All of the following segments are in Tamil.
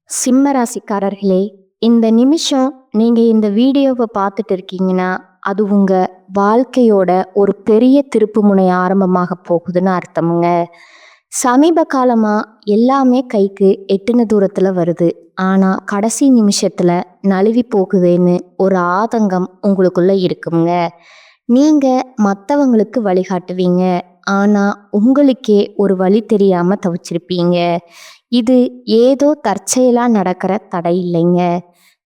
சிம்ம ராசிக்காரர்களே, இந்த நிமிஷம் நீங்க இந்த வீடியோவை பார்த்துட்டு இருக்கீங்கன்னா, அது உங்க வாழ்க்கையோட ஒரு பெரிய திருப்புமுனை ஆரம்பமாக போகுதுன்னு அர்த்தமுங்க. சமீப காலமா எல்லாமே கைக்கு எட்டுன தூரத்துல வருது. ஆனா கடைசி நிமிஷத்துல நழுவி போகுதேன்னு ஒரு ஆதங்கம் உங்களுக்குள்ள இருக்குங்க. நீங்க மத்தவங்களுக்கு வழிகாட்டுவீங்க. ஆனா உங்களுக்கே ஒரு வழி தெரியாம தவிச்சிருப்பீங்க. இது ஏதோ தற்செயலா நடக்கிற தடை இல்லைங்க.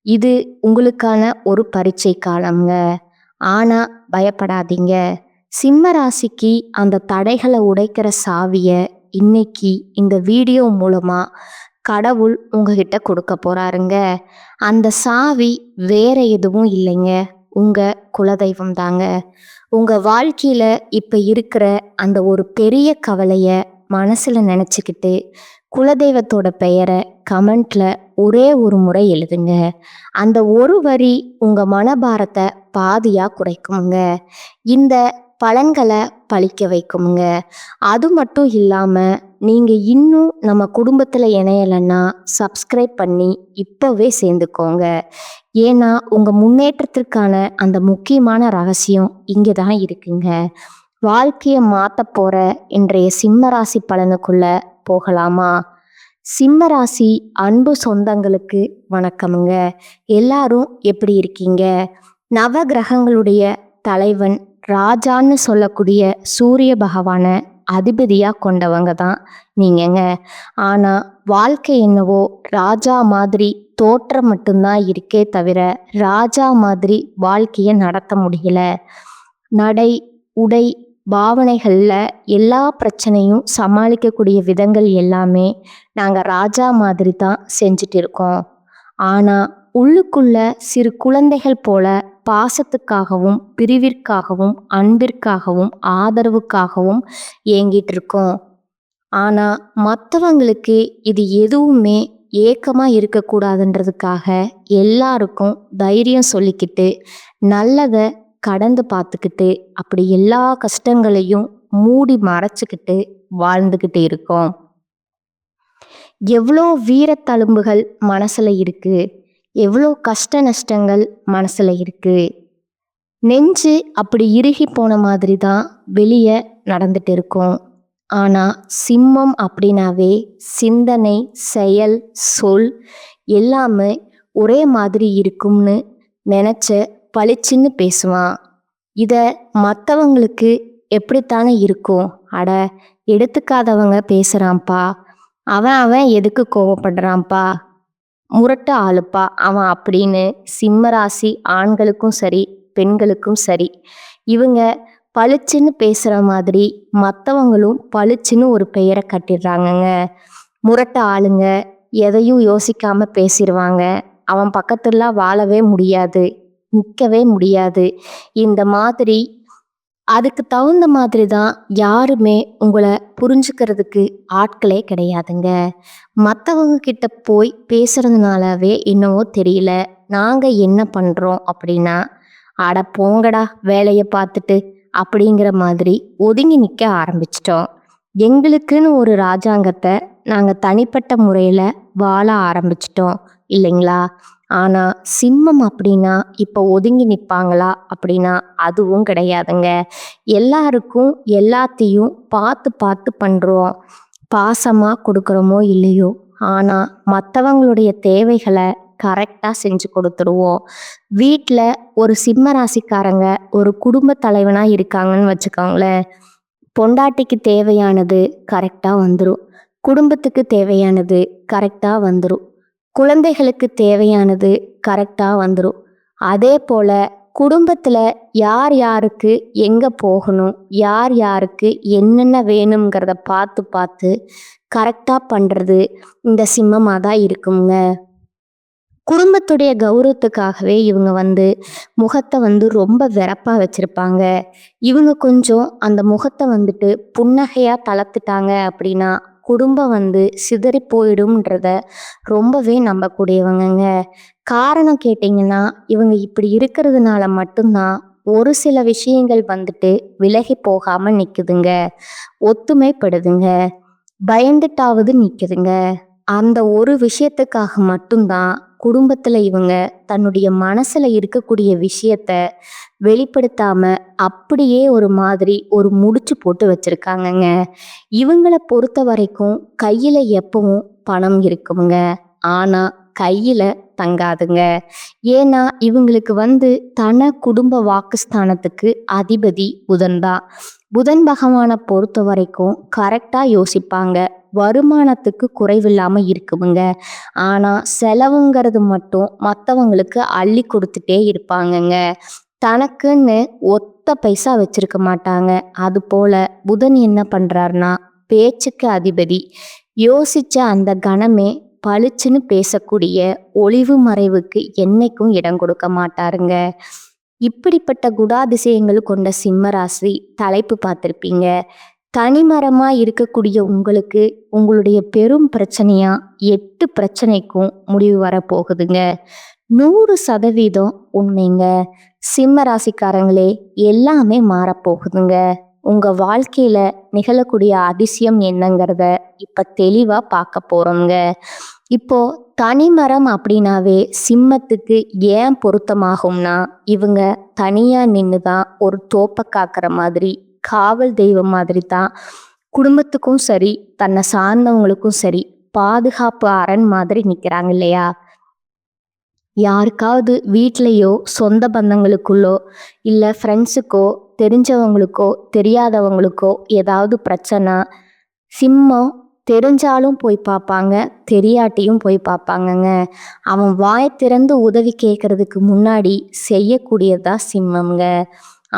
இது உங்களுக்கான ஒரு பரீட்சை காலம்ங்க. ஆனா பயப்படாதீங்க. சிம்ம ராசிக்கு அந்த தடைகளை உடைக்கிற சாவிய இன்னைக்கு இந்த வீடியோ மூலமா கடவுள் உங்ககிட்ட கொடுக்க போறாருங்க. அந்த சாவி வேற எதுவும் இல்லைங்க. உங்க குலதெய்வம் தாங்க. உங்க வாழ்க்கையில இப்ப இருக்கிற அந்த ஒரு பெரிய கவலைய மனசுல நினைச்சுக்கிட்டு குலதெய்வத்தோட பெயரை கமெண்ட்ல ஒரே ஒரு முறை எழுதுங்க. அந்த ஒரு வரி உங்க மனபாரத்தை பாதியா குறைக்குங்க. இந்த பலன்களை பழிக்க வைக்குங்க. அது மட்டும் இல்லாம நீங்க இன்னும் நம்ம குடும்பத்துல இணையலைன்னா சப்ஸ்கிரைப் பண்ணி இப்பவே சேர்ந்துக்கோங்க. ஏன்னா உங்க முன்னேற்றத்திற்கான அந்த முக்கியமான ரகசியம் இங்கே தான் இருக்குங்க. வாழ்க்கையை மாத்த போற இன்றைய சிம்ம ராசி பலனுக்குள்ள போகலாமா? சிம்ம ராசி அன்பு சொந்தங்களுக்கு வணக்கமுங்க. எல்லாரும் எப்படி இருக்கீங்க? நவ கிரகங்களுடைய தலைவன் ராஜான்னு சொல்லக்கூடிய சூரிய பகவான அதிபதியா கொண்டவங்க தான் நீங்கங்க. ஆனா வாழ்க்கை என்னவோ ராஜா மாதிரி தோற்றம் மட்டும்தான் இருக்கே தவிர ராஜா மாதிரி வாழ்க்கையை நடத்த முடியல. நடை, உடை, பாவனைகள்ல எல்லா பிரச்சனையும் சமாளிக்கக்கூடிய விதங்கள் எல்லாமே நாங்கள் ராஜா மாதிரி தான் செஞ்சுட்டு இருக்கோம். ஆனால் உள்ளுக்குள்ள சிறு குழந்தைகள் போல பாசத்துக்காகவும் பிரிவிற்காகவும் அன்பிற்காகவும் ஆதரவுக்காகவும் ஏங்கிட்டு இருக்கோம். ஆனால் மற்றவங்களுக்கு இது எதுவுமே ஏக்கமாக இருக்கக்கூடாதுன்றதுக்காக எல்லாருக்கும் தைரியம் சொல்லிக்கிட்டு நல்லதை கடந்து பார்த்துக்கிட்டு அப்படி எல்லா கஷ்டங்களையும் மூடி மறைச்சிக்கிட்டு வாழ்ந்துக்கிட்டு இருக்கோம். எவ்வளோ வீரத்தழும்புகள் மனசுல இருக்கு, எவ்வளோ கஷ்ட நஷ்டங்கள் மனசுல இருக்கு. நெஞ்சு அப்படி இறுகி போன மாதிரி தான் வெளியே நடந்துட்டு இருக்கோம். ஆனால் சிம்மம் அப்படின்னாவே சிந்தனை, செயல், சொல் எல்லாமே ஒரே மாதிரி இருக்கும்னு நினச்ச பளிச்சுன்னு பேசுவான். இதை மற்றவங்களுக்கு எப்படித்தானே இருக்கும்? அட எடுத்துக்காதவங்க பேசுகிறான்ப்பா, அவன் எதுக்கு கோவப்படுறான்ப்பா, முரட்டு ஆளுப்பா அவன் அப்படின்னு சிம்மராசி ஆண்களுக்கும் சரி பெண்களுக்கும் சரி இவங்க பளிச்சுன்னு பேசுகிற மாதிரி மற்றவங்களும் பளிச்சுன்னு ஒரு பெயரை கட்டிடுறாங்கங்க. முரட்டு ஆளுங்க எதையும் யோசிக்காம பேசிடுவாங்க. அவன் பக்கத்துல வாழவே முடியாது, நிற்கவே முடியாது. இந்த மாதிரி அதுக்கு தகுந்த மாதிரி தான் யாருமே உங்களை புரிஞ்சுக்கிறதுக்கு ஆட்களே கிடையாதுங்க. மற்றவங்க கிட்ட போய் பேசுறதுனாலவே என்னவோ தெரியல நாங்கள் என்ன பண்ணுறோம் அப்படின்னா, அட போங்கடா வேலையை பார்த்துட்டு அப்படிங்கிற மாதிரி ஒதுங்கி நிற்க ஆரம்பிச்சிட்டோம். எங்களுக்குன்னு ஒரு ராஜாங்கத்தை நாங்கள் தனிப்பட்ட முறையில் வாழ ஆரம்பிச்சிட்டோம் இல்லைங்களா? ஆனால் சிம்மம் அப்படின்னா இப்போ ஒதுங்கி நிற்பாங்களா அப்படின்னா அதுவும் கிடையாதுங்க. எல்லாருக்கும் எல்லாத்தையும் பார்த்து பார்த்து பண்ணுறோம். பாசமாக கொடுக்குறோமோ இல்லையோ, ஆனால் மற்றவங்களுடைய தேவைகளை கரெக்டாக செஞ்சு கொடுத்துருவோம். வீட்டில் ஒரு சிம்ம ராசிக்காரங்க ஒரு குடும்ப தலைவனாக இருக்காங்கன்னு வச்சுக்கோங்களேன். பொண்டாட்டிக்கு தேவையானது கரெக்டாக வந்துடும், குடும்பத்துக்கு தேவையானது கரெக்டாக வந்துடும், குழந்தைகளுக்கு தேவையானது கரெக்டாக வந்துடும். அதே போல் குடும்பத்தில் யார் யாருக்கு எங்கே போகணும், யார் யாருக்கு என்னென்ன வேணுங்கிறத பார்த்து பார்த்து கரெக்டாக பண்ணுறது இந்த சிம்மமாக தான் இருக்குங்க. குடும்பத்துடைய கௌரவத்துக்காகவே இவங்க முகத்தை ரொம்ப வெறப்பாக வச்சுருப்பாங்க. இவங்க கொஞ்சம் அந்த முகத்தை புன்னகையாக தளர்த்துட்டாங்க அப்படின்னா குடும்பம் சிதறி போயிடும்ன்றத ரொம்பவே நம்பக்கூடியவங்கங்க. காரணம் கேட்டிங்கன்னா இவங்க இப்படி இருக்கிறதுனால மட்டும்தான் ஒரு சில விஷயங்கள் விலகி போகாமல் நிற்குதுங்க, ஒத்துமைப்படுதுங்க, பயந்துட்டாவது நிற்குதுங்க. அந்த ஒரு விஷயத்துக்காக மட்டும்தான் குடும்பத்துல இவங்க தன்னுடைய மனசுல இருக்கக்கூடிய விஷயத்த வெளிப்படுத்தாம அப்படியே ஒரு மாதிரி ஒரு முடிச்சு போட்டு வச்சிருக்காங்கங்க. இவங்கள பொறுத்த வரைக்கும் கையில எப்பவும் பணம் இருக்குங்க. ஆனா கையில தங்காதுங்க. ஏன்னா இவங்களுக்கு குடும்ப வாக்குஸ்தானத்துக்கு அதிபதி புதன் தான். புதன் பகவானை பொறுத்த வரைக்கும் கரெக்டா யோசிப்பாங்க. வருமானத்துக்கு குறைவில்லாம இருக்குமுங்க. ஆனா செலவுங்கிறது மட்டும் மற்றவங்களுக்கு அள்ளி கொடுத்துட்டே இருப்பாங்கங்க. தனக்குன்னு ஒத்த பைசா வச்சிருக்க மாட்டாங்க. அது போல புதன் என்ன பண்றாருன்னா பேச்சுக்கு அதிபதி. யோசிச்ச அந்த கணமே பளிச்சுன்னு பேசக்கூடிய ஒளிவு மறைவுக்கு என்னைக்கும் இடம் கொடுக்க மாட்டாருங்க. இப்படிப்பட்ட குணாதிசயங்கள் கொண்ட சிம்ம ராசி தலைப்பு பார்த்திருப்பீங்க. தனிமரமா இருக்கக்கூடிய உங்களுக்கு உங்களுடைய பெரும் பிரச்சனையா 8 பிரச்சனைக்கும் முடிவு வர போகுதுங்க. 100% உண்மைங்க. சிம்ம ராசிக்காரங்களே, எல்லாமே மாறப்போகுதுங்க. உங்க வாழ்க்கையில நிகழக்கூடிய அதிசயம் என்னங்கிறத இப்ப தெளிவா பார்க்க போறோம்ங்க. இப்போ தனிமரம் அப்படின்னாவே சிம்மத்துக்கு ஏன் பொருத்தமாகும்னா, இவங்க தனியா நின்று தான் ஒரு தோப்பை காக்கிற மாதிரி, காவல் தெய்வம் மாதிரி தான் குடும்பத்துக்கும் சரி, தன்னை சார்ந்தவங்களுக்கும் சரி, பாதுகாப்பு அரண் மாதிரி நிற்கிறாங்க இல்லையா? யாருக்காவது வீட்லேயோ சொந்த பந்தங்களுக்குள்ளோ இல்லை ஃப்ரெண்ட்ஸுக்கோ தெரிஞ்சவங்களுக்கோ தெரியாதவங்களுக்கோ ஏதாவது பிரச்சனை, சிம்மம் தெரிஞ்சாலும் போய் பார்ப்பாங்க, தெரியாட்டியும் போய் பார்ப்பாங்கங்க. அவன் வாய் திறந்து உதவி கேட்கறதுக்கு முன்னாடி செய்யக்கூடியதா சிம்மம்ங்க.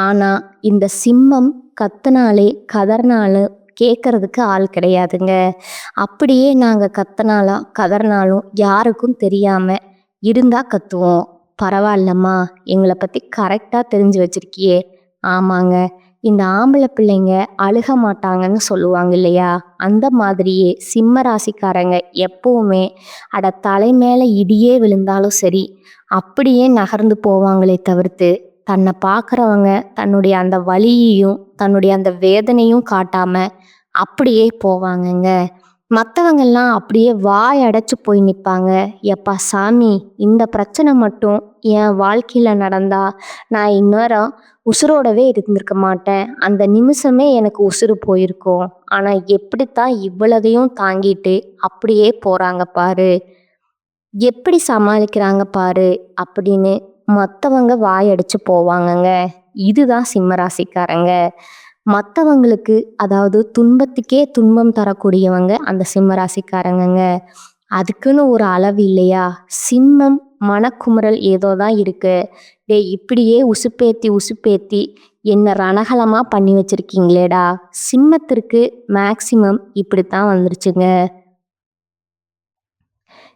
ஆனால் இந்த சிம்மம் கத்துனாலே கதறினாலும் கேட்கறதுக்கு ஆள் கிடையாதுங்க. அப்படியே நாங்கள் கத்துனாலும் கதறினாலும் யாருக்கும் தெரியாமல் இருந்தால் கத்துவோம். பரவாயில்லம்மா, எங்களை பற்றி கரெக்டாக தெரிஞ்சு வச்சிருக்கியே. ஆமாங்க, இந்த ஆம்பளை பிள்ளைங்க அழுக மாட்டாங்கன்னு சொல்லுவாங்க இல்லையா? அந்த மாதிரியே சிம்ம ராசிக்காரங்க எப்பவுமே அட தலை மேலே இடியே விழுந்தாலும் சரி அப்படியே நகர்ந்து போவாங்களே தவிர்த்து தன்னை பார்க்குறவங்க தன்னுடைய அந்த வலியையும் தன்னுடைய அந்த வேதனையும் காட்டாம அப்படியே போவாங்கங்க. மற்றவங்கெல்லாம் அப்படியே வாய் அடைச்சு போய் நிற்பாங்க. எப்பா சாமி, இந்த பிரச்சனை மட்டும் என் வாழ்க்கையில் நடந்தா நான் இந்நேரம் உசுரோடவே இருந்திருக்க மாட்டேன். அந்த நிமிஷமே எனக்கு உசுறு போயிருக்கும். ஆனால் எப்படித்தான் இவ்வளதையும் தாங்கிட்டு அப்படியே போகிறாங்க பாரு, எப்படி சமாளிக்கிறாங்க பாரு அப்படின்னு மற்றவங்க வாயடிச்சு போவாங்கங்க. இதுதான் சிம்மராசிக்காரங்க. மற்றவங்களுக்கு அதாவது துன்பத்துக்கே துன்பம் தரக்கூடியவங்க அந்த சிம்மராசிக்காரங்கங்க. அதுக்குன்னு ஒரு அளவு இல்லையா? சிம்மம் மனக்குமுறல் ஏதோ தான் இருக்கு. இப்படியே உசுப்பேத்தி உசுப்பேத்தி என்ன ரணகலமாக பண்ணி வச்சிருக்கீங்களேடா. சிம்மத்திற்கு மேக்சிமம் இப்படித்தான் வந்துருச்சுங்க.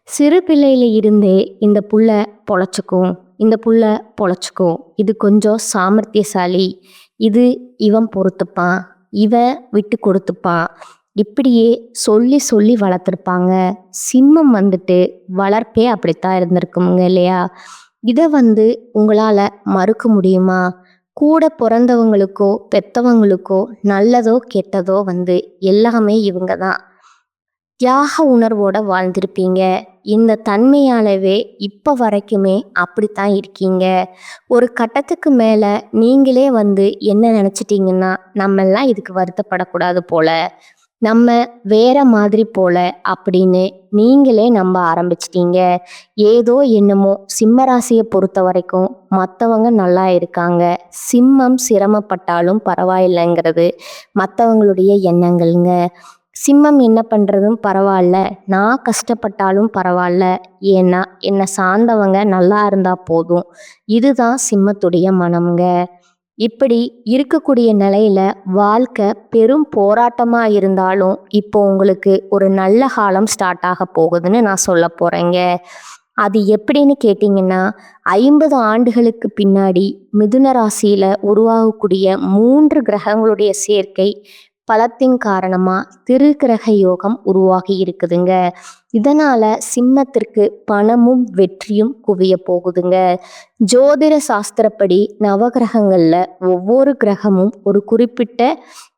சிறு பிள்ளையில இருந்தே இந்த புள்ள பொழைச்சிக்கும், இந்த புள்ள பொழைச்சிக்கும், இது கொஞ்சம் சாமர்த்தியசாலி, இது இவன் பொறுத்துப்பான், இவன் விட்டு கொடுத்துப்பான், இப்படியே சொல்லி சொல்லி வளர்த்துருப்பாங்க. சிம்மம் வளர்ப்பே அப்படித்தான் இருந்திருக்குங்க இல்லையா? இதை உங்களால் மறுக்க முடியுமா? கூட பிறந்தவங்களுக்கோ பெத்தவங்களுக்கோ நல்லதோ கெட்டதோ எல்லாமே இவங்க தான். தியாக உணர்வோட வாழ்ந்திருப்பீங்க. இந்த தன்மையாலவே இப்போ வரைக்குமே அப்படித்தான் இருக்கீங்க. ஒரு கட்டத்துக்கு மேலே நீங்களே என்ன நினச்சிட்டிங்கன்னா, நம்மெல்லாம் இதுக்கு வருத்தப்படக்கூடாது போல, நம்ம வேற மாதிரி போல அப்படின்னு நீங்களே நம்ப ஆரம்பிச்சிட்டீங்க. ஏதோ என்னமோ சிம்மராசியை பொறுத்த வரைக்கும் மற்றவங்க நல்லா இருக்காங்க, சிம்மம் சிரமப்பட்டாலும் பரவாயில்லைங்கிறது மற்றவங்களுடைய எண்ணங்கள்ங்க. சிம்மம் என்ன பண்ணுறதும் பரவாயில்ல, நான் கஷ்டப்பட்டாலும் பரவாயில்ல, ஏன்னா என்னை சார்ந்தவங்க நல்லா இருந்தால் போதும், இதுதான் சிம்மத்துடைய மனம்ங்க. இப்படி இருக்கக்கூடிய நிலையில வாழ்க்கை பெரும் போராட்டமாக இருந்தாலும் இப்போ உங்களுக்கு ஒரு நல்ல காலம் ஸ்டார்ட் ஆக போகுதுன்னு நான் சொல்ல போகிறேங்க. அது எப்படின்னு கேட்டிங்கன்னா, 50 ஆண்டுகளுக்கு பின்னாடி மிதுன ராசியில் உருவாகக்கூடிய 3 கிரகங்களுடைய சேர்க்கை பலத்தின் காரணமாக திருக்கிரக யோகம் உருவாகி இருக்குதுங்க. இதனால் சிம்மத்திற்கு பணமும் வெற்றியும் குவிய போகுதுங்க. ஜோதிட சாஸ்திரப்படி நவகிரகங்களில் ஒவ்வொரு கிரகமும் ஒரு குறிப்பிட்ட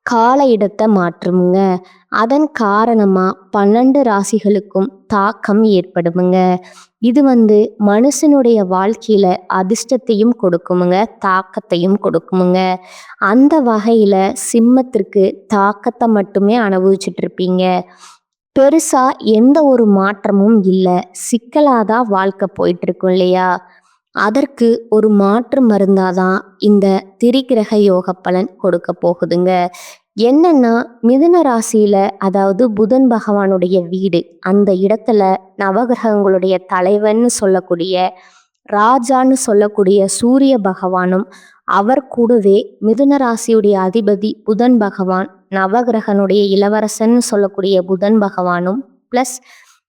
கால இடத்தை மாற்றுமுங்க. அதன் காரணமா 12 ராசிகளுக்கும் தாக்கம் ஏற்படுமுங்க. இது மனுஷனுடைய வாழ்க்கையில அதிர்ஷ்டத்தையும் கொடுக்குமுங்க, தாக்கத்தையும் கொடுக்குமுங்க. அந்த வகையில சிம்மத்திற்கு தாக்கத்தை மட்டுமே அனுபவிச்சுட்டு இருப்பீங்க. பெருசா எந்த ஒரு மாற்றமும் இல்ல. சிக்கலாதான் வாழ்க்கை போயிட்டு இருக்கும் இல்லையா? அதற்கு ஒரு மாற்று மருந்தாதான் இந்த திரிகிரக யோக பலன் கொடுக்க போகுதுங்க. என்னன்னா, மிதுன ராசியில, அதாவது புதன் பகவானுடைய வீடு, அந்த இடத்துல நவகிரகங்களுடைய தலைவன்னு சொல்லக்கூடிய, ராஜான்னு சொல்லக்கூடிய சூரிய பகவானும், அவர் கூடவே மிதுன ராசியுடைய அதிபதி புதன் பகவான், நவகிரகனுடைய இளவரசன்னு சொல்லக்கூடிய புதன் பகவானும், ப்ளஸ்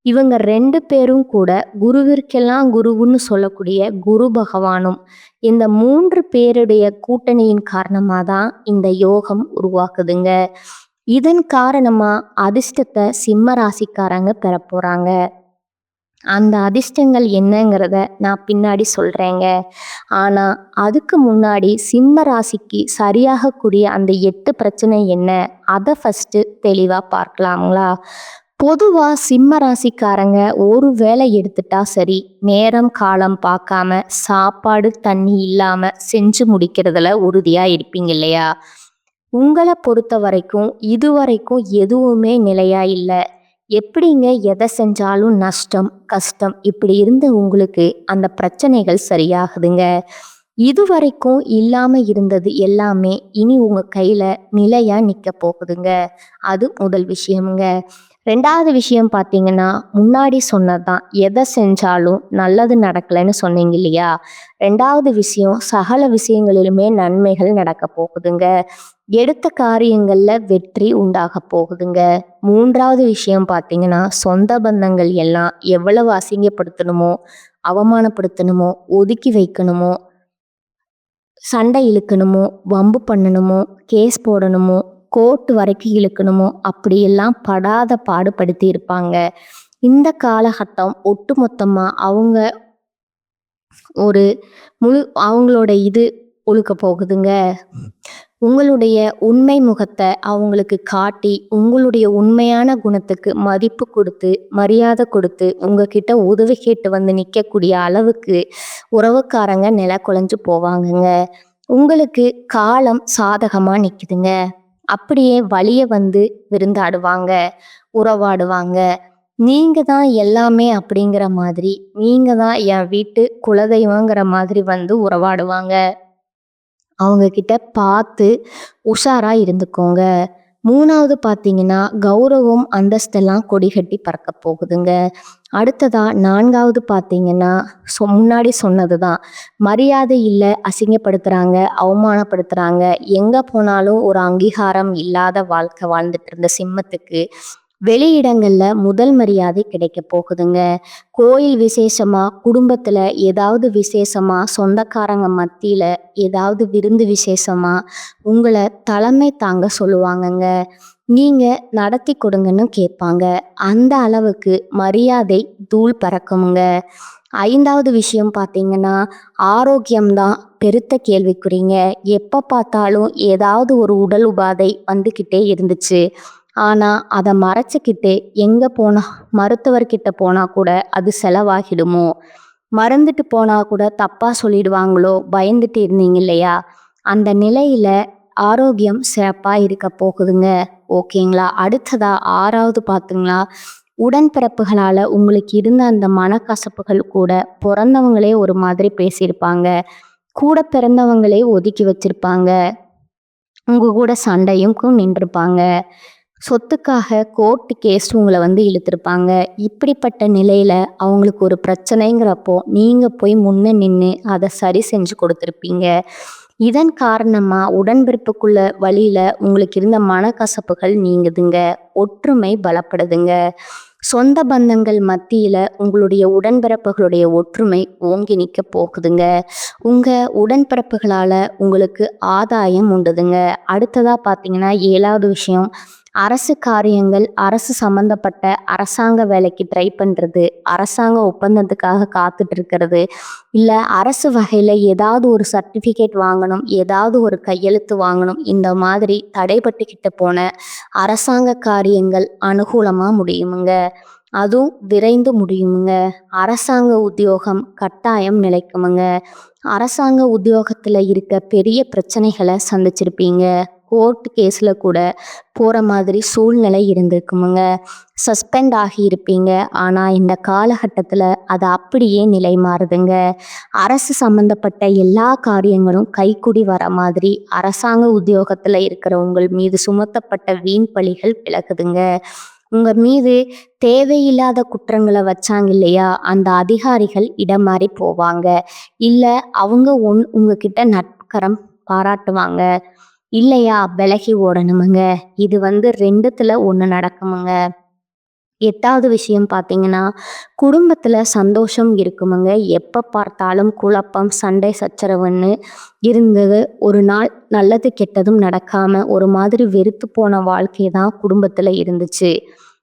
இவங்க 2 பேரும் கூட குருவிற்கெல்லாம் குருவுன்னு சொல்லக்கூடிய குரு பகவானும், இந்த 3 பேருடைய கூட்டணியின் காரணமாக தான் இந்த யோகம் உருவாக்குதுங்க. இதன் காரணமா அதிர்ஷ்டத்தை சிம்ம ராசிக்காரங்க பெற போறாங்க. அந்த அதிர்ஷ்டங்கள் என்னங்கிறத நான் பின்னாடி சொல்றேங்க. ஆனா அதுக்கு முன்னாடி சிம்ம ராசிக்கு சரியாகக்கூடிய அந்த 8 பிரச்சனை என்ன, அதை ஃபர்ஸ்ட் தெளிவா பார்க்கலாங்களா? பொதுவா சிம்ம ராசிக்காரங்க ஒரு வேளை எடுத்துட்டா சரி, நேரம் காலம் பார்க்காம சாப்பாடு தண்ணி இல்லாம செஞ்சு முடிக்கிறதுல உறுதியா இருப்பீங்க இல்லையா? உங்களை பொறுத்த வரைக்கும் இதுவரைக்கும் எதுவுமே நிலையா இல்லை. எப்படிங்க எதை செஞ்சாலும் நஷ்டம் கஷ்டம் இப்படி இருந்து உங்களுக்கு அந்த பிரச்சனைகள் சரியாகுதுங்க. இதுவரைக்கும் இல்லாம இருந்தது எல்லாமே இனி உங்க கையில நிலையா நிக்க போகுதுங்க. அது முதல் விஷயமுங்க. 2வது விஷயம் பார்த்தீங்கன்னா, முன்னாடி சொன்னதுதான், எதை செஞ்சாலும் நல்லது நடக்கலைன்னு சொன்னீங்க இல்லையா? 2வது விஷயம், சகல விஷயங்களிலுமே நன்மைகள் நடக்க போகுதுங்க. எடுத்த காரியங்கள்ல வெற்றி உண்டாக போகுதுங்க. 3வது விஷயம் பார்த்தீங்கன்னா, சொந்த பந்தங்கள் எல்லாம் எவ்வளவு அசிங்கப்படுத்தணுமோ, அவமானப்படுத்தணுமோ, ஒதுக்கி வைக்கணுமோ, சண்டை இழுக்கணுமோ, வம்பு பண்ணணுமோ, கேஸ் போடணுமோ, கோர்ட்டு வரைக்கும் இழுக்கணுமோ, அப்படியெல்லாம் படாத பாடுபடுத்தி இருப்பாங்க. இந்த காலகட்டம் ஒட்டுமொத்தமா அவங்க ஒரு அவங்களோட இது ஒழுக்க போகுதுங்க. உங்களுடைய உண்மை முகத்தை அவங்களுக்கு காட்டி, உங்களுடைய உண்மையான குணத்துக்கு மதிப்பு கொடுத்து, மரியாதை கொடுத்து, உங்ககிட்ட உதவி கேட்டு நிற்கக்கூடிய அளவுக்கு உறவுக்காரங்க நில குலைஞ்சு போவாங்கங்க. உங்களுக்கு காலம் சாதகமா நிற்குதுங்க. அப்படியே வழிய விருந்தாடுவாங்க, உறவாடுவாங்க. நீங்க தான் எல்லாமே அப்படிங்கிற மாதிரி, நீங்க தான் என் வீட்டு குலதெய்வங்கிற மாதிரி உறவாடுவாங்க. அவங்க கிட்ட பார்த்து உஷாரா இருந்துக்கோங்க. 3வது பார்த்தீங்கன்னா, கௌரவம் அந்தஸ்தெல்லாம் கொடி கட்டி பறக்க போகுதுங்க. அடுத்ததா 4வது பார்த்தீங்கன்னா, முன்னாடி சொன்னது தான், மரியாதை இல்லை, அசிங்கப்படுத்துகிறாங்க, அவமானப்படுத்துகிறாங்க, எங்கே போனாலும் ஒரு அங்கீகாரம் இல்லாத வாழ்க்கை வாழ்ந்துட்டு இருந்த சிம்மத்துக்கு வெளியிடங்களில் முதல் மரியாதை கிடைக்க போகுதுங்க. கோயில் விசேஷமா, குடும்பத்தில் ஏதாவது விசேஷமா, சொந்தக்காரங்க மத்தியில் ஏதாவது விருந்து விசேஷமா உங்களை தலைமை தாங்க சொல்லுவாங்கங்க. நீங்கள் நடத்தி கொடுங்கன்னு கேட்பாங்க. அந்த அளவுக்கு மரியாதை தூள் பறக்குங்க. 5வது விஷயம் பார்த்தீங்கன்னா, ஆரோக்கியம்தான் பெருத்த கேள்விக்குறிங்க. எப்போ பார்த்தாலும் ஏதாவது ஒரு உடல் உபாதை வந்துக்கிட்டே இருந்துச்சு. ஆனால் அதை மறைச்சிக்கிட்டு எங்கே போனால், மருத்துவர்கிட்ட போனால் கூட அது செலவாகிடுமோ, மறந்துட்டு போனால் கூட தப்பாக சொல்லிடுவாங்களோ பயந்துட்டு இருந்தீங்க இல்லையா? அந்த நிலையில் ஆரோக்கியம் சிறப்பாக இருக்க போகுதுங்க. ஓகேங்களா? அடுத்ததா 6வது பார்த்துங்களா, உடன்பிறப்புகளால் உங்களுக்கு இருந்த அந்த மனக்கசப்புகள் கூட பிறந்தவங்களே ஒரு மாதிரி பேசியிருப்பாங்க, கூட பிறந்தவங்களே ஒதுக்கி வச்சிருப்பாங்க, உங்கள் கூட சண்டையும் நின்றுருப்பாங்க, சொத்துக்காக கோர்ட்டு கேஸ் உங்களை இழுத்துருப்பாங்க. இப்படிப்பட்ட நிலையில் அவங்களுக்கு ஒரு பிரச்சனைங்கிறப்போ நீங்கள் போய் முன்னே நின்று அதை சரி செஞ்சு கொடுத்துருப்பீங்க. இதன் காரணமாக உடன்பிறப்புக்குள்ள வழியில் உங்களுக்கு இருந்த மனக்கசப்புகள் நீங்குதுங்க. ஒற்றுமை பலப்படுதுங்க. சொந்த பந்தங்கள் மத்தியில் உங்களுடைய உடன்பிறப்புகளுடைய ஒற்றுமை ஓங்கி நிற்க போகுதுங்க. உங்கள் உடன்பிறப்புகளால் உங்களுக்கு ஆதாயம் உண்டுதுங்க. அடுத்ததாக பார்த்தீங்கன்னா, 7வது விஷயம், அரசு காரியங்கள், அரசு சம்பந்தப்பட்ட அரசாங்க வேலைக்கு ட்ரை பண்ணுறது, அரசாங்க ஒப்பந்தத்துக்காக காத்துட்டு இருக்கிறது, இல்லை அரசு வகையில் ஏதாவது ஒரு சர்டிஃபிகேட் வாங்கணும், ஏதாவது ஒரு கையெழுத்து வாங்கணும், இந்த மாதிரி தடைப்பட்டுக்கிட்டு போன அரசாங்க காரியங்கள் அனுகூலமாக முடியுமுங்க. அதுவும் விரைந்து முடியுமுங்க. அரசாங்க உத்தியோகம் கட்டாயம் நிலைக்குமுங்க. அரசாங்க உத்தியோகத்தில் இருக்க பெரிய பிரச்சனைகளை சந்திச்சிருப்பீங்க. கோர்ட் கேஸில் கூட போகிற மாதிரி சூழ்நிலை இருந்திருக்குமுங்க. சஸ்பெண்ட் ஆகியிருப்பீங்க. ஆனால் இந்த காலகட்டத்தில் அது அப்படியே நிலை மாறுதுங்க. அரசு சம்மந்தப்பட்ட எல்லா காரியங்களும் கைக்கூடி வர மாதிரி அரசாங்க உத்தியோகத்தில் இருக்கிற உங்கள் மீது சுமத்தப்பட்ட வீண் பழிகள் விலகுதுங்க. உங்கள் மீது தேவையில்லாத குற்றங்களை வச்சாங்க இல்லையா, அந்த அதிகாரிகள் இடம் மாறி போவாங்க. இல்லை அவங்க உங்ககிட்ட நட்புக்கரம் பாராட்டுவாங்க. இல்லையா விலகி ஓடணுமுங்க. இது 2த்துல 1 நடக்குமுங்க. 8வது விஷயம் பார்த்தீங்கன்னா, குடும்பத்தில் சந்தோஷம் இருக்குமுங்க. எப்போ பார்த்தாலும் குழப்பம், சண்டை சச்சரவுன்னு இருந்தது. ஒரு நாள் நல்லது கெட்டதும் நடக்காமல் ஒரு மாதிரி வெறுத்து போன வாழ்க்கை தான் குடும்பத்தில் இருந்துச்சு.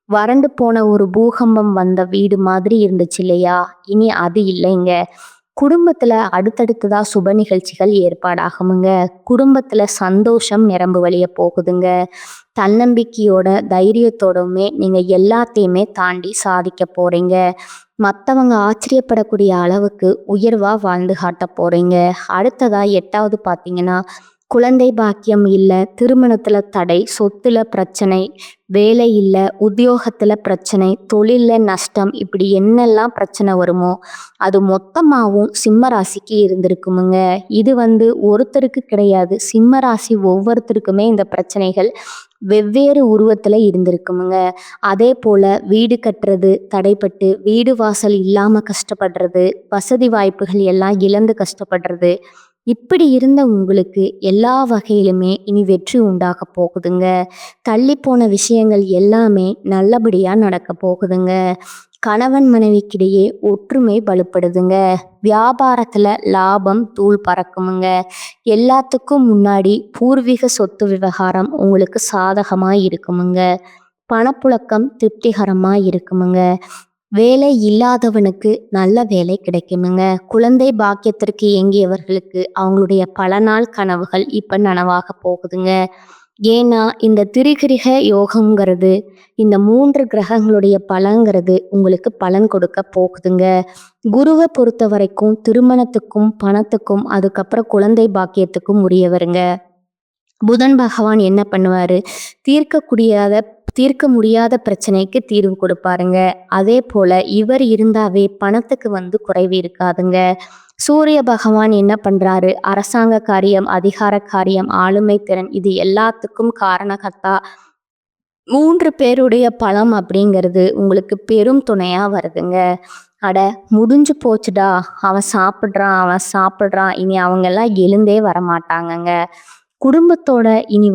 வறண்டு போன ஒரு பூகம்பம் வந்த வீடு மாதிரி இருந்துச்சு இல்லையா, இனி அது இல்லைங்க. குடும்பத்தில் அடுத்தடுத்ததாக சுப நிகழ்ச்சிகள் ஏற்பாடாகுமுங்க. குடும்பத்தில் சந்தோஷம் நிரம்பு வழிய போகுதுங்க. தன்னம்பிக்கையோட தைரியத்தோடவுமே நீங்கள் எல்லாத்தையுமே தாண்டி சாதிக்க போகிறீங்க. மற்றவங்க ஆச்சரியப்படக்கூடிய அளவுக்கு உயர்வாக வாழ்ந்து காட்ட போகிறீங்க. அடுத்ததாக 8வது பார்த்தீங்கன்னா, குழந்தை பாக்கியம் இல்லை, திருமணத்தில் தடை, சொத்துல பிரச்சனை, வேலை இல்லை, உத்தியோகத்தில் பிரச்சனை, தொழிலில் நஷ்டம், இப்படி என்னெல்லாம் பிரச்சனை வருமோ அது மொத்தமாகவும் சிம்ம ராசிக்கு இருந்திருக்குமுங்க. இது ஒருத்தருக்கு கிடையாது, சிம்ம ராசி ஒவ்வொருத்தருக்குமே இந்த பிரச்சனைகள் வெவ்வேறு உருவத்தில் இருந்திருக்குமுங்க. அதே போல் வீடு கட்டுறது தடைப்பட்டு வீடு வாசல் இல்லாமல் கஷ்டப்படுறது, வசதி வாய்ப்புகள் எல்லாம் இழந்து கஷ்டப்படுறது, இப்படி இருந்த உங்களுக்கு எல்லா வகையிலுமே இனி வெற்றி உண்டாக போகுதுங்க. தள்ளி போன விஷயங்கள் எல்லாமே நல்லபடியாக நடக்க போகுதுங்க. கணவன் மனைவிக்கிடையே ஒற்றுமை பலுப்படுதுங்க. வியாபாரத்தில் லாபம் தூள் பறக்குமுங்க. எல்லாத்துக்கும் முன்னாடி பூர்வீக சொத்து விவகாரம் உங்களுக்கு சாதகமாக இருக்குமுங்க. பணப்புழக்கம் திருப்திகரமாக இருக்குமுங்க. வேலை இல்லாதவனுக்கு நல்ல வேலை கிடைக்குமுங்க. குழந்தை பாக்கியத்திற்கு ஏங்கியவர்களுக்கு அவங்களுடைய பல நாள் கனவுகள் இப்போ நனவாக போகுதுங்க. ஏன்னா இந்த திரிகிரக யோகங்கிறது, இந்த 3 கிரகங்களுடைய பலங்கிறது உங்களுக்கு பலன் கொடுக்க போகுதுங்க. குருவை பொறுத்த வரைக்கும் திருமணத்துக்கும் பணத்துக்கும் அதுக்கப்புறம் குழந்தை பாக்கியத்துக்கும் உரியவருங்க. புதன் பகவான் என்ன பண்ணுவார், தீர்க்க முடியாத பிரச்சனைக்கு தீர்வு கொடுப்பாருங்க. அதே போல் இவர் இருந்தாவே பணத்துக்கு குறைவு இருக்காதுங்க. சூரிய பகவான் என்ன பண்ணுறாரு, அரசாங்க காரியம், அதிகார காரியம், ஆளுமை திறன், இது எல்லாத்துக்கும் காரணகர்த்தா 3 பேருடைய பலம் அப்படிங்கிறது உங்களுக்கு பெரும் துணையாக வருதுங்க. அட முடிஞ்சு போச்சுடா, அவன் சாப்பிட்றான், இனி அவங்கெல்லாம் எழுந்தே வரமாட்டாங்கங்க. குடும்பத்தோட இனி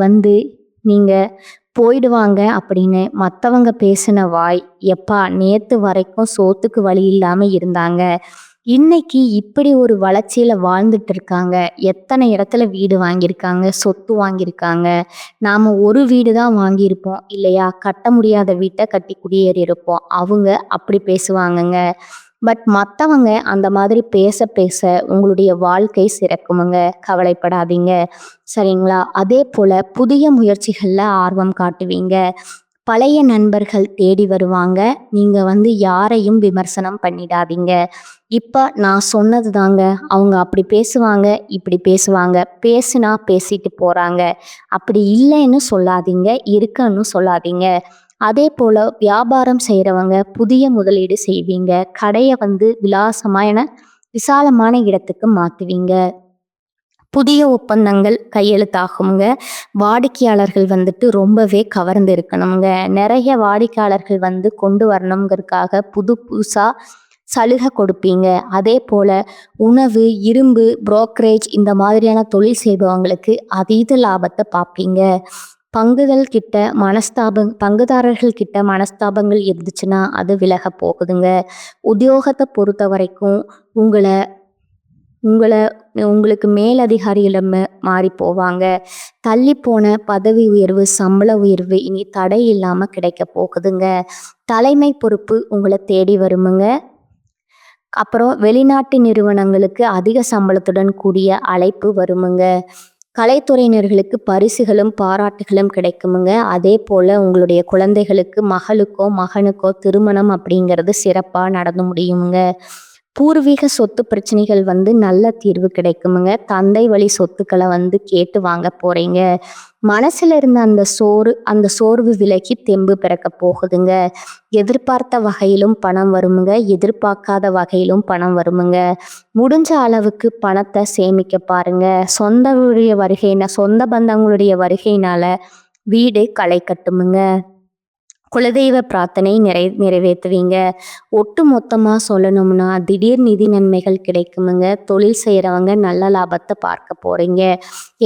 நீங்கள் போயிடுவாங்க அப்படின்னு மற்றவங்க பேசின வாய், எப்பா நேற்று வரைக்கும் சோத்துக்கு வழி இல்லாமல் இருந்தாங்க, இன்னைக்கு இப்படி ஒரு வளர்ச்சியில் வாழ்ந்துட்டு இருக்காங்க, எத்தனை இடத்துல வீடு வாங்கியிருக்காங்க, சொத்து வாங்கியிருக்காங்க, நாம் ஒரு வீடு தான் வாங்கியிருப்போம் இல்லையா, கட்ட முடியாத வீட்டை கட்டி குடியேறி இருப்போம், அவங்க அப்படி பேசுவாங்கங்க. பட் மற்றவங்க அந்த மாதிரி பேச பேச உங்களுடைய வாழ்க்கை சிறக்குமுங்க. கவலைப்படாதீங்க, சரிங்களா? அதே போல் புதிய முயற்சிகளில் ஆர்வம் காட்டுவீங்க. பழைய நண்பர்கள் தேடி வருவாங்க. நீங்கள் யாரையும் விமர்சனம் பண்ணிடாதீங்க. இப்போ நான் சொன்னது தாங்க, அவங்க அப்படி பேசுவாங்க, இப்படி பேசுவாங்க, பேசுனா பேசிட்டு போகிறாங்க, அப்படி இல்லைன்னு சொல்லாதீங்க, இருக்குன்னு சொல்லாதீங்க. அதே போல் வியாபாரம் செய்கிறவங்க புதிய முதலீடு செய்வீங்க. கடையை விசாலமான இடத்துக்கு மாற்றுவீங்க. புதிய ஒப்பந்தங்கள் கையெழுத்தாகுங்க. வாடிக்கையாளர்கள் ரொம்பவே கவர்ந்து இருக்கணுங்க. நிறைய வாடிக்கையாளர்கள் கொண்டு வரணுங்கிறதுக்காக புதுசாக சலுகை கொடுப்பீங்க. அதே போல் உணவு, இரும்பு, புரோக்கரேஜ் இந்த மாதிரியான தொழில் செய்பவங்களுக்கு அதீத லாபத்தை பார்ப்பீங்க. பங்குதாரர்கள் கிட்ட மனஸ்தாபங்கள் இருந்துச்சுன்னா அது விலக போகுதுங்க. உத்தியோகத்தை பொறுத்த வரைக்கும் உங்களை உங்கள உங்களுக்கு மேலதிகாரியிடம் மாறி போவாங்க. தள்ளிப்போன பதவி உயர்வு, சம்பள உயர்வு இனி தடை இல்லாம கிடைக்க போகுதுங்க. தலைமை பொறுப்பு உங்கள தேடி வருமுங்க. அப்புறம் வெளிநாட்டு நிறுவனங்களுக்கு அதிக சம்பளத்துடன் கூடிய அழைப்பு வருமுங்க. கலைத்துறையினர்களுக்கு பரிசுகளும் பாராட்டுகளும் கிடைக்குமுங்க. அதே போல உங்களுடைய குழந்தைகளுக்கு மகளுக்கோ மகனுக்கோ திருமணம் அப்படிங்கிறது சிறப்பா நடந்து முடியுமுங்க. பூர்வீக சொத்து பிரச்சனைகள் நல்ல தீர்வு கிடைக்குமுங்க. தந்தை வழி சொத்துக்களை கேட்டு வாங்க போறீங்க. மனசுல இருந்த அந்த சோர்வு விலகி தெம்பு பிறக்க போகுதுங்க. எதிர்பார்த்த வகையிலும் பணம் வருமுங்க. எதிர்பார்க்காத வகையிலும் பணம் வருமுங்க. முடிஞ்ச அளவுக்கு பணத்தை சேமிக்க பாருங்க. சொந்த பந்தங்களுடைய வருகையினால வீடு களை கட்டுமுங்க. குலதெய்வ பிரார்த்தனை நிறைவேற்றுவீங்க. ஒட்டு மொத்தமாக சொல்லணும்னா திடீர் நிதி நன்மைகள் கிடைக்குமுங்க. தொழில் செய்கிறவங்க நல்ல லாபத்தை பார்க்க போறீங்க.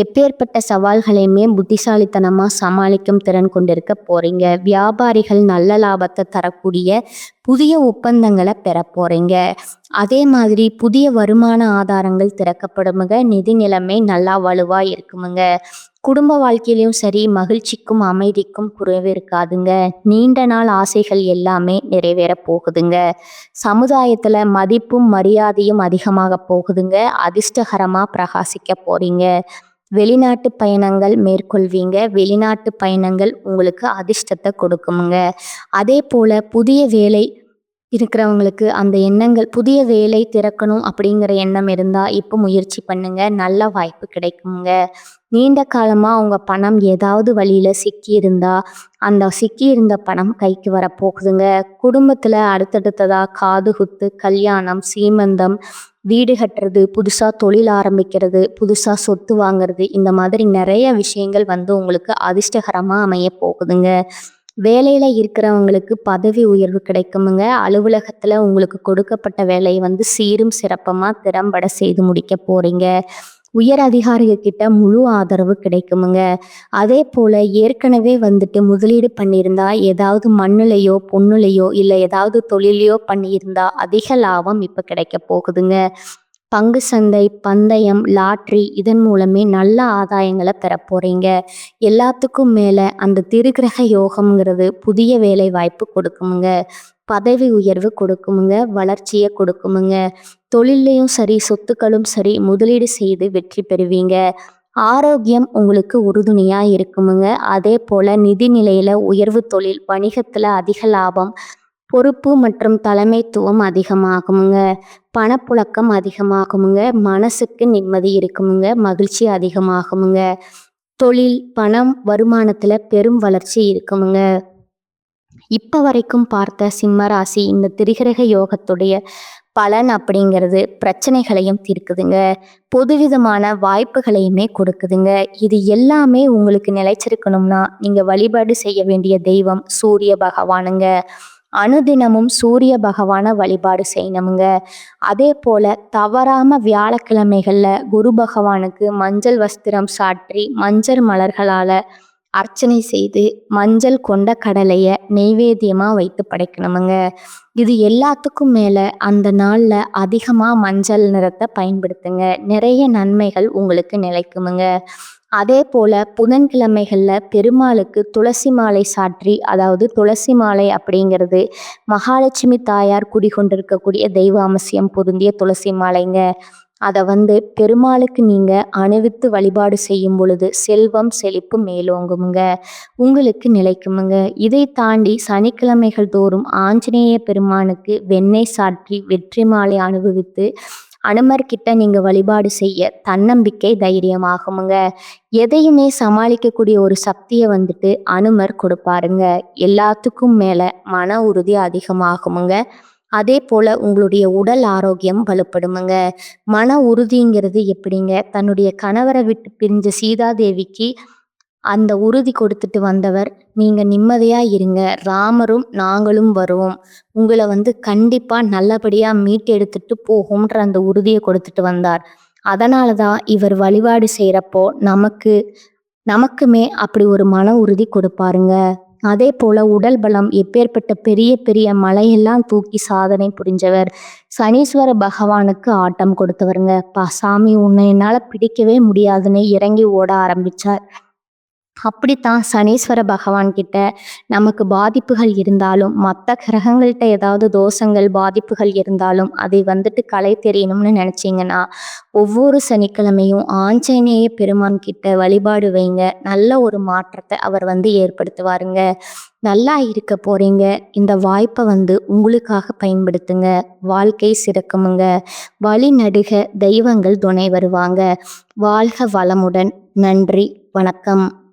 எப்பேற்பட்ட சவால்களையுமே புத்திசாலித்தனமாக சமாளிக்கும் திறன் கொண்டிருக்க போறீங்க. வியாபாரிகள் நல்ல லாபத்தை தரக்கூடிய புதிய ஒப்பந்தங்களை பெற போறீங்க. அதே மாதிரி புதிய வருமான ஆதாரங்கள் திறக்கப்படுமுங்க. நிதி நிலைமை நல்லா வலுவா இருக்குமுங்க. குடும்ப வாழ்க்கையிலும் சரி, மகிழ்ச்சிக்கும் அமைதிக்கும் குறைவு இருக்காதுங்க. நீண்ட நாள் ஆசைகள் எல்லாமே நிறைவேற போகுதுங்க. சமுதாயத்துல மதிப்பும் மரியாதையும் அதிகமாக போகுதுங்க. அதிர்ஷ்டகரமா பிரகாசிக்க போறீங்க. வெளிநாட்டு பயணங்கள் மேற்கொள்வீங்க. வெளிநாட்டு பயணங்கள் உங்களுக்கு அதிர்ஷ்டத்தை கொடுக்குமுங்க. அதே போல புதிய வேலை இருக்கிறவங்களுக்கு அந்த எண்ணங்கள், புதிய வேலை திறக்கணும் அப்படிங்கிற எண்ணம் இருந்தால் இப்போ முயற்சி பண்ணுங்க. நல்ல வாய்ப்பு கிடைக்குங்க. நீண்ட காலமாக உங்கள் பணம் ஏதாவது வழியில் சிக்கியிருந்தா அந்த சிக்கியிருந்த பணம் கைக்கு வரப்போகுதுங்க. குடும்பத்தில் அடுத்தடுத்ததாக காது குத்து, கல்யாணம், சீமந்தம், வீடு கட்டுறது, புதுசாக தொழில் ஆரம்பிக்கிறது, புதுசாக சொத்து வாங்கிறது, இந்த மாதிரி நிறைய விஷயங்கள் உங்களுக்கு அதிர்ஷ்டகரமாக அமைய போகுதுங்க. வேலையில் இருக்கிறவங்களுக்கு பதவி உயர்வு கிடைக்குமுங்க. அலுவலகத்தில் உங்களுக்கு கொடுக்கப்பட்ட வேலையை சீரும் சிறப்பமாக திறம்பட செய்து முடிக்க போகிறீங்க. உயர் அதிகாரிகிட்ட முழு ஆதரவு கிடைக்குமுங்க. அதே போல் ஏற்கனவே முதலீடு பண்ணியிருந்தா ஏதாவது மண்ணுலையோ பொண்ணுலையோ இல்லை ஏதாவது தொழிலையோ பண்ணியிருந்தா அதிக லாபம் இப்போ கிடைக்க போகுதுங்க. பங்கு சந்தை, பந்தயம், லாட்ரி இதன் மூலமே நல்ல ஆதாயங்களை பெற போறீங்க. எல்லாத்துக்கும் மேலே அந்த திருக்கிரக யோகம்ங்கிறது புதிய வேலை வாய்ப்பு கொடுக்குமுங்க. பதவி உயர்வு கொடுக்குமுங்க. வளர்ச்சியை கொடுக்குமுங்க. தொழிலையும் சரி, சொத்துக்களும் சரி முதலீடு செய்து வெற்றி பெறுவீங்க. ஆரோக்கியம் உங்களுக்கு உறுதுணையா இருக்குமுங்க. அதே போல நிதி நிலையில உயர்வு, தொழில் வணிகத்துல அதிக லாபம், பொறுப்பு மற்றும் தலைமைத்துவம் அதிகமாகுமுங்க. பணப்புழக்கம் அதிகமாகுமுங்க. மனசுக்கு நிம்மதி இருக்குமுங்க. மகிழ்ச்சி அதிகமாகுமுங்க. தொழில், பணம், வருமானத்துல பெரும் வளர்ச்சி இருக்குமுங்க. இப்போ வரைக்கும் பார்த்த சிம்மராசி இந்த திரிகிரக யோகத்துடைய பலன் அப்படிங்கிறது பிரச்சனைகளையும் தீர்க்குதுங்க. பொதுவிதமான வாய்ப்புகளையுமே கொடுக்குதுங்க. இது எல்லாமே உங்களுக்கு நிலைச்சிருக்கணும்னா நீங்க வழிபாடு செய்ய வேண்டிய தெய்வம் சூரிய பகவானுங்க. அனுதினமும் சூரிய பகவான வழிபாடு செய்யணுமுங்க. அதே போல தவறாம வியாழக்கிழமைகள்ல குரு பகவானுக்கு மஞ்சள் வஸ்திரம் சாற்றி மஞ்சள் மலர்களால அர்ச்சனை செய்து மஞ்சள் கொண்ட கடலையை நெய்வேத்தியமாக வைத்து படைக்கணுமுங்க. இது எல்லாத்துக்கும் மேலே அந்த நாளில் அதிகமாக மஞ்சள் நிறத்தை பயன்படுத்துங்க. நிறைய நன்மைகள் உங்களுக்கு நிலைக்குமுங்க. அதே போல் புதன்கிழமைகளில் பெருமாளுக்கு துளசி மாலை சாற்றி, அதாவது துளசி மாலை அப்படிங்கிறது மகாலட்சுமி தாயார் குடிகொண்டிருக்கக்கூடிய தெய்வாம்சம் பொருந்திய துளசி மாலைங்க. அதை பெருமாளுக்கு நீங்கள் அணிவித்து வழிபாடு செய்யும் பொழுது செல்வம் செழிப்பு மேலோங்குமுங்க. உங்களுக்கு நிலைக்குமுங்க. இதை தாண்டி சனிக்கிழமைகள் தோறும் ஆஞ்சநேய பெருமானுக்கு வெண்ணெய் சாற்றி வெற்றி மாலை அனுபவித்து அனுமர்கிட்ட நீங்கள் வழிபாடு செய்ய தன்னம்பிக்கை தைரியமாகுமுங்க. எதையுமே சமாளிக்கக்கூடிய ஒரு சக்தியை அனுமர் கொடுப்பாருங்க. எல்லாத்துக்கும் மேலே மன உறுதி அதிகமாகுமுங்க. அதே போல் உங்களுடைய உடல் ஆரோக்கியம் வலுப்படுமுங்க. மன உறுதிங்கிறது எப்படிங்க? தன்னுடைய கணவரை விட்டு பிரிஞ்ச சீதாதேவிக்கு அந்த உறுதி கொடுத்துட்டு வந்தவர், நீங்கள் நிம்மதியாக இருங்க, ராமரும் நாங்களும் வருவோம், உங்களை கண்டிப்பாக நல்லபடியாக மீட்டெடுத்துட்டு போகும்ன்ற அந்த உறுதியை கொடுத்துட்டு வந்தார். அதனால தான் இவர் வழிபாடு செய்கிறப்போ நமக்குமே அப்படி ஒரு மன உறுதி கொடுப்பாருங்க. அதே போல உடல் பலம், எப்பேற்பட்ட பெரிய பெரிய மலையெல்லாம் தூக்கி சாதனை புரிஞ்சவர். சனீஸ்வர பகவானுக்கு ஆட்டம் கொடுத்தவருங்க. சாமி உன்னை என்னால பிடிக்கவே முடியாதுன்னு இறங்கி ஓட ஆரம்பிச்சார். அப்படித்தான் சனீஸ்வர பகவான் கிட்ட நமக்கு பாதிப்புகள் இருந்தாலும், மற்ற கிரகங்கள்கிட்ட ஏதாவது தோஷங்கள் பாதிப்புகள் இருந்தாலும் அதை களை தெரியணும்னு நினச்சிங்கன்னா ஒவ்வொரு சனிக்கிழமையும் ஆஞ்சநேய பெருமான் கிட்ட வழிபாடு வைங்க. நல்ல ஒரு மாற்றத்தை அவர் ஏற்படுத்துவாருங்க. நல்லா இருக்க போறீங்க. இந்த வாய்ப்பை உங்களுக்காக பயன்படுத்துங்க. வாழ்க்கை சிறக்குமுங்க. வழி நடுக தெய்வங்கள் துணை வருவாங்க. வாழ்க வளமுடன். நன்றி. வணக்கம்.